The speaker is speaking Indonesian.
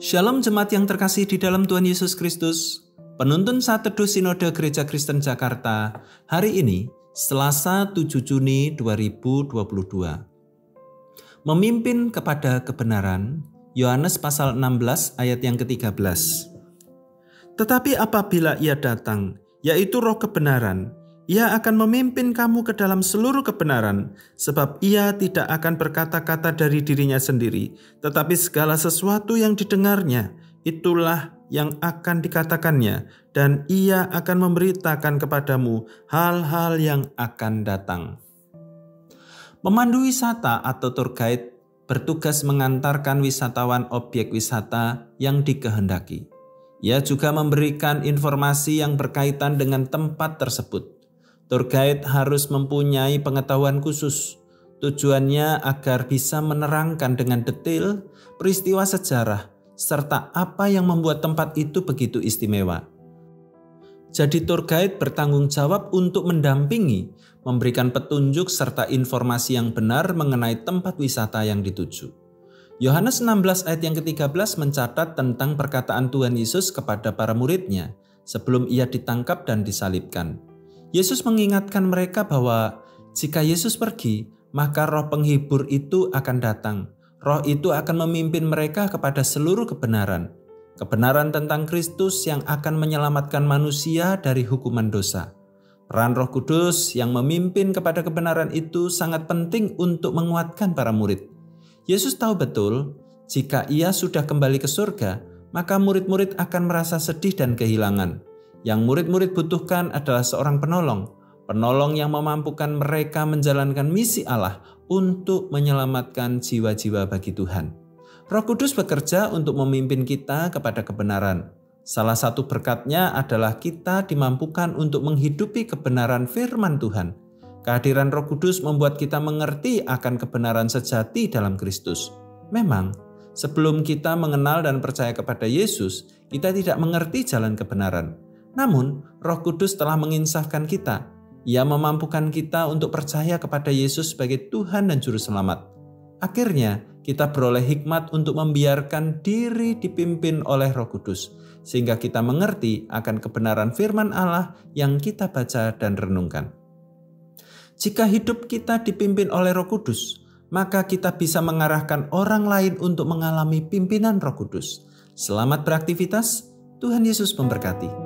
Shalom jemaat yang terkasih di dalam Tuhan Yesus Kristus. Penuntun Saat Teduh Sinode Gereja Kristen Jakarta hari ini, Selasa 7 Juni 2022. Memimpin kepada kebenaran, Yohanes pasal 16 ayat yang ke-13. Tetapi apabila Ia datang, yaitu Roh kebenaran, Ia akan memimpin kamu ke dalam seluruh kebenaran, sebab Ia tidak akan berkata-kata dari dirinya sendiri, tetapi segala sesuatu yang didengarnya, itulah yang akan dikatakannya, dan Ia akan memberitakan kepadamu hal-hal yang akan datang. Pemandu wisata atau tour guide bertugas mengantarkan wisatawan objek wisata yang dikehendaki. Ia juga memberikan informasi yang berkaitan dengan tempat tersebut. Tour guide harus mempunyai pengetahuan khusus. Tujuannya agar bisa menerangkan dengan detail peristiwa sejarah serta apa yang membuat tempat itu begitu istimewa. Jadi tour guide bertanggung jawab untuk mendampingi, memberikan petunjuk serta informasi yang benar mengenai tempat wisata yang dituju. Yohanes 16 ayat yang ke-13 mencatat tentang perkataan Tuhan Yesus kepada para muridnya sebelum Ia ditangkap dan disalibkan. Yesus mengingatkan mereka bahwa jika Yesus pergi, maka roh penghibur itu akan datang. Roh itu akan memimpin mereka kepada seluruh kebenaran. Kebenaran tentang Kristus yang akan menyelamatkan manusia dari hukuman dosa. Peran Roh Kudus yang memimpin kepada kebenaran itu sangat penting untuk menguatkan para murid. Yesus tahu betul, jika Ia sudah kembali ke surga, maka murid-murid akan merasa sedih dan kehilangan. Yang murid-murid butuhkan adalah seorang penolong yang memampukan mereka menjalankan misi Allah untuk menyelamatkan jiwa-jiwa bagi Tuhan. Roh Kudus bekerja untuk memimpin kita kepada kebenaran. Salah satu berkatnya adalah kita dimampukan untuk menghidupi kebenaran firman Tuhan. Kehadiran Roh Kudus membuat kita mengerti akan kebenaran sejati dalam Kristus. Memang, sebelum kita mengenal dan percaya kepada Yesus, kita tidak mengerti jalan kebenaran. Namun, Roh Kudus telah menginsafkan kita. Ia memampukan kita untuk percaya kepada Yesus sebagai Tuhan dan Juru Selamat. Akhirnya, kita beroleh hikmat untuk membiarkan diri dipimpin oleh Roh Kudus, sehingga kita mengerti akan kebenaran firman Allah yang kita baca dan renungkan. Jika hidup kita dipimpin oleh Roh Kudus, maka kita bisa mengarahkan orang lain untuk mengalami pimpinan Roh Kudus. Selamat beraktivitas, Tuhan Yesus memberkati.